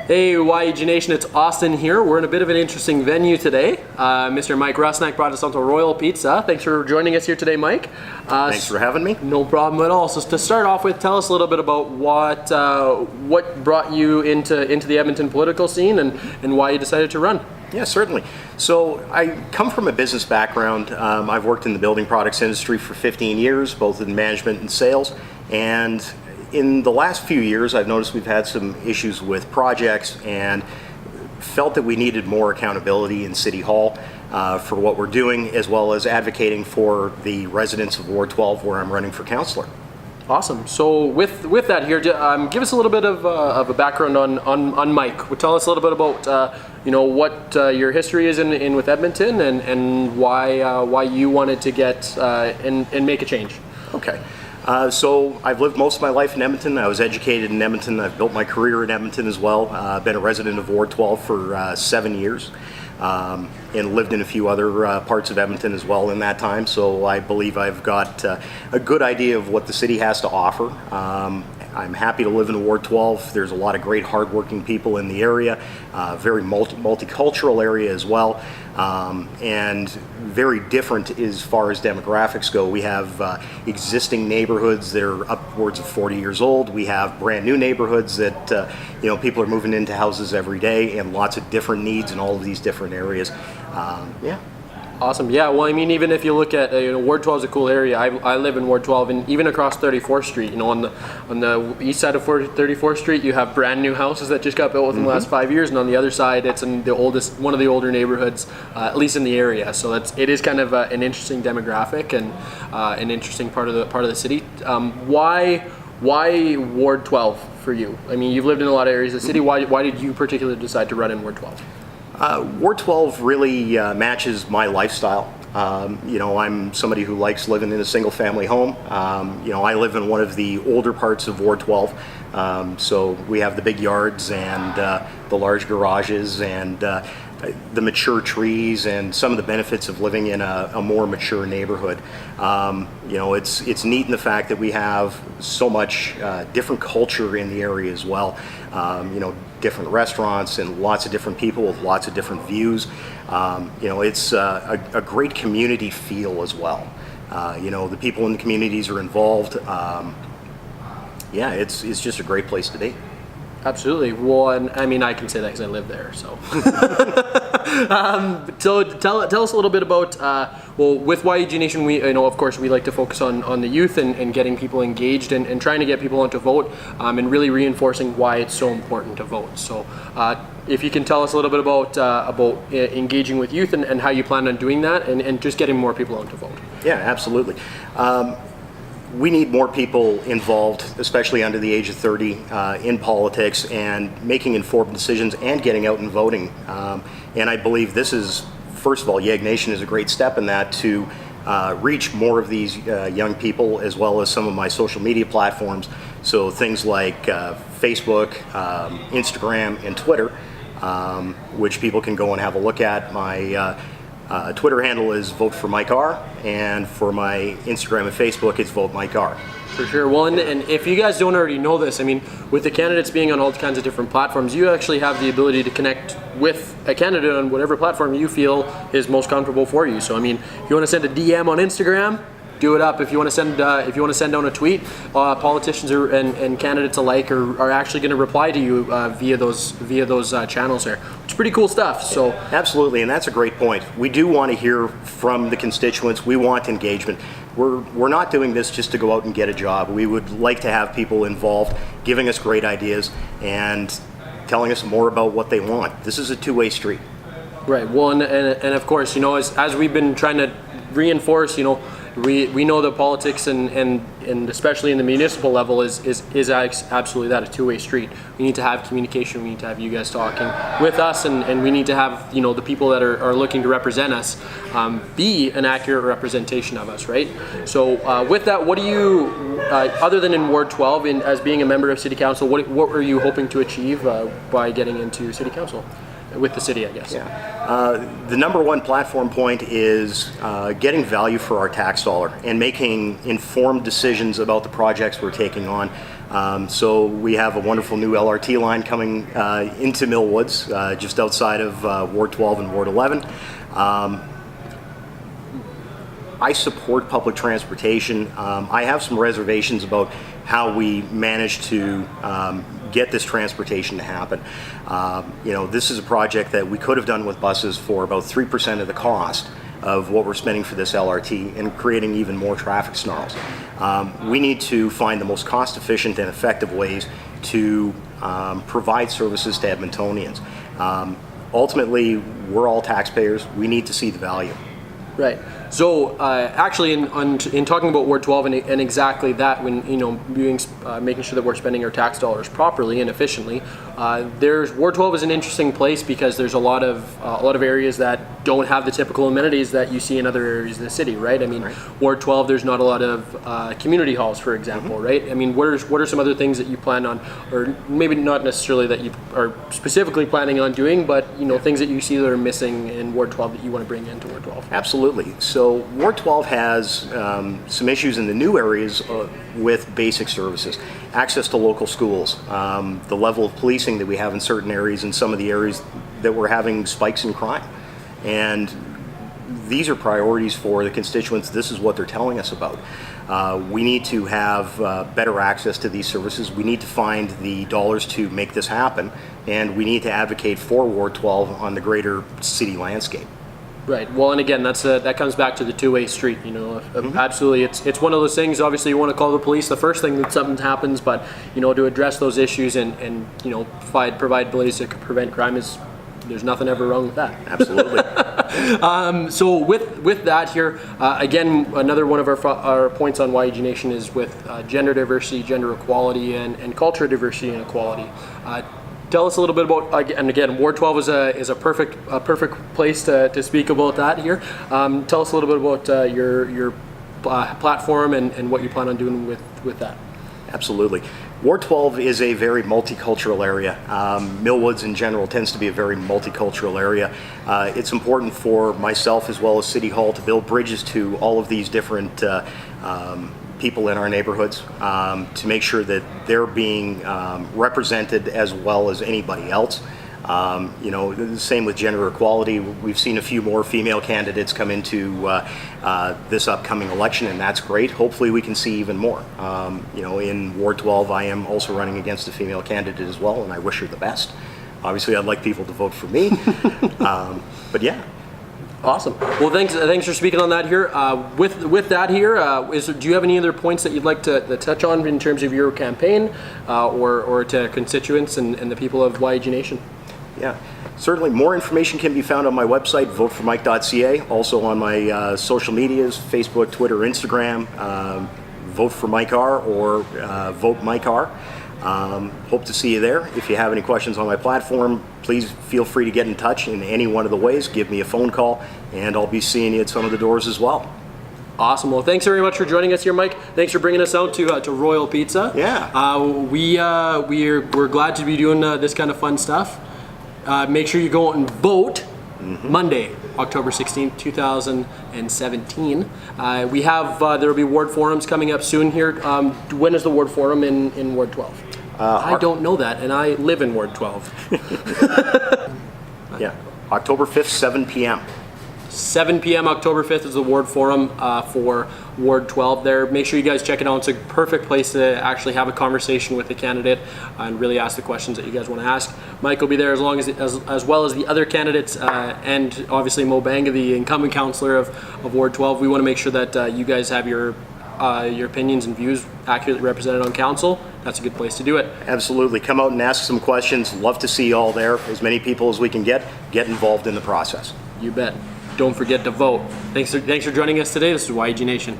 Hey, YEGnation, it's Austin here. We're in a bit of an interesting venue today. Mr. Mike Russnak brought us onto Royal Pizza. Thanks for joining us here today, Mike. Thanks for having me. No problem at all. So to start off with, tell us a little bit about what brought you into the Edmonton political scene and why you decided to run. Yeah, certainly. So I come from a business background. I've worked in the building products industry for 15 years, both in management and sales. And in the last few years, I've noticed we've had some issues with projects and felt that we needed more accountability in City Hall for what we're doing, as well as advocating for the residents of Ward 12, where I'm running for councillor. Awesome. So with that here, give us a little bit of a background on Mike. Tell us a little bit about what your history is in with Edmonton and why you wanted to get and make a change. Okay. So I've lived most of my life in Edmonton. I was educated in Edmonton. I've built my career in Edmonton as well. I've been a resident of Ward 12 for 7 years and lived in a few other parts of Edmonton as well in that time. So I believe I've got a good idea of what the city has to offer. I'm happy to live in Ward 12. There's a lot of great hardworking people in the area, very multicultural area as well, and very different as far as demographics go. We have existing neighborhoods that are upwards of 40 years old. We have brand new neighborhoods that people are moving into houses every day, and lots of different needs in all of these different areas. Yeah. Awesome. Yeah. Well, I mean, even if you look at Ward 12 is a cool area. I live in Ward 12, and even across 34th Street, on the east side of 34th Street, you have brand new houses that just got built within the last 5 years, and on the other side, it's in one of the older neighborhoods, at least in the area. So it is kind of an interesting demographic and an interesting part of the city. Why Ward 12 for you? I mean, you've lived in a lot of areas of the city. Why did you particularly decide to run in Ward 12? Ward 12 really matches my lifestyle. I'm somebody who likes living in a single family home. I live in one of the older parts of Ward 12. So we have the big yards and the large garages and the mature trees and some of the benefits of living in a more mature neighborhood. It's neat in the fact that we have so much different culture in the area as well. Different restaurants and lots of different people with lots of different views. It's a great community feel as well. The people in the communities are involved. It's just a great place to be. Absolutely. Well, and I mean, I can say that because I live there. So, so tell us a little bit about. With YEGnation, we of course we like to focus on the youth and getting people engaged and trying to get people on to vote and really reinforcing why it's so important to vote. So, if you can tell us a little bit about engaging with youth and how you plan on doing that and just getting more people on to vote. Yeah, absolutely. We need more people involved, especially under the age of 30, in politics and making informed decisions and getting out and voting. And I believe this is, first of all, YEGnation is a great step in that to reach more of these young people, as well as some of my social media platforms. So things like Facebook, Instagram, and Twitter, which people can go and have a look at. My Twitter handle is Vote for Mike R, and for my Instagram and Facebook, it's Vote Mike R. For sure. Well, and if you guys don't already know this, I mean, with the candidates being on all kinds of different platforms, you actually have the ability to connect with a candidate on whatever platform you feel is most comfortable for you. So, I mean, if you want to send a DM on Instagram, do it up. If you want to send down a tweet, politicians and candidates alike are actually going to reply to you via those channels there. It's pretty cool stuff. So absolutely, and that's a great point. We do want to hear from the constituents. We want engagement. We're not doing this just to go out and get a job. We would like to have people involved, giving us great ideas and telling us more about what they want. This is a two-way street. Right. Well, and of course, as we've been trying to reinforce, we know that politics and especially in the municipal level is absolutely that, a two-way street. We need to have communication. We need to have you guys talking with us, and we need to have the people that are looking to represent us be an accurate representation of us, right? So with that, what do you other than in Ward 12 as being a member of City Council, what are you hoping to achieve by getting into City Council? With the city, I guess. Yeah. The number one platform point is getting value for our tax dollar and making informed decisions about the projects we're taking on. So we have a wonderful new LRT line coming into Millwoods, just outside of Ward 12 and Ward 11. I support public transportation. I have some reservations about how we managed to get this transportation to happen. This is a project that we could have done with buses for about 3% of the cost of what we're spending for this LRT and creating even more traffic snarls. We need to find the most cost-efficient and effective ways to provide services to Edmontonians. Ultimately, we're all taxpayers. We need to see the value. Right. So actually, in talking about Ward 12 and exactly that, when making sure that we're spending our tax dollars properly and efficiently, Ward 12 is an interesting place because there's a lot of areas that don't have the typical amenities that you see in other areas of the city, right? I mean, right. Ward 12, there's not a lot of community halls, for example, right? I mean, what are some other things that you plan on, or maybe not necessarily that you are specifically planning on doing, but things that you see that are missing in Ward 12 that you want to bring into Ward 12? Absolutely. So Ward 12 has some issues in the new areas with basic services, access to local schools, the level of policing that we have in certain areas, and some of the areas that we're having spikes in crime. And these are priorities for the constituents. This is what they're telling us about. We need to have better access to these services. We need to find the dollars to make this happen, and we need to advocate for Ward 12 on the greater city landscape. Right. Well, and again, that comes back to the two-way street. Absolutely. It's one of those things. Obviously, you want to call the police the first thing that something happens, but to address those issues and provide ways to prevent crime there's nothing ever wrong with that. Absolutely. So with that here, again, another one of our points on YEGnation is with gender diversity, gender equality, and culture diversity and equality. Tell us a little bit about, and again, Ward 12 is a perfect place to speak about that here. Tell us a little bit about your platform and what you plan on doing with that. Absolutely. Ward 12 is a very multicultural area. Millwoods in general tends to be a very multicultural area. It's important for myself as well as City Hall to build bridges to all of these different people in our neighborhoods to make sure that they're being represented as well as anybody else. The same with gender equality. We've seen a few more female candidates come into this upcoming election, and that's great. Hopefully we can see even more. In Ward 12, I am also running against a female candidate as well, and I wish her the best. Obviously, I'd like people to vote for me, but yeah. Awesome. Well, thanks for speaking on that here. With that here, do you have any other points that you'd like to touch on in terms of your campaign or to constituents and the people of YEGnation? Yeah, certainly. More information can be found on my website, voteformike.ca. Also on my social medias, Facebook, Twitter, Instagram, Vote for Mike R or Vote Mike R. Hope to see you there. If you have any questions on my platform, please feel free to get in touch in any one of the ways. Give me a phone call, and I'll be seeing you at some of the doors as well. Awesome. Well, thanks very much for joining us here, Mike. Thanks for bringing us out to Royal Pizza. Yeah. We're glad to be doing this kind of fun stuff. Make sure you go out and vote Monday, October 16th, 2017. There will be ward forums coming up soon here. When is the ward forum in Ward 12? I don't know that, and I live in Ward 12. Yeah, October 5th, 7 p.m. 7 p.m. October 5th is the ward forum for Ward 12 there. Make sure you guys check it out. It's a perfect place to actually have a conversation with the candidate and really ask the questions that you guys want to ask. Mike will be there as well as the other candidates and obviously Mo Banga, the incumbent councillor of Ward 12. We want to make sure that you guys have your opinions and views accurately represented on council. That's a good place to do it. Absolutely. Come out and ask some questions. Love to see you all there. As many people as we can get involved in the process. You bet. Don't forget to vote. Thanks for joining us today. This is YEGnation.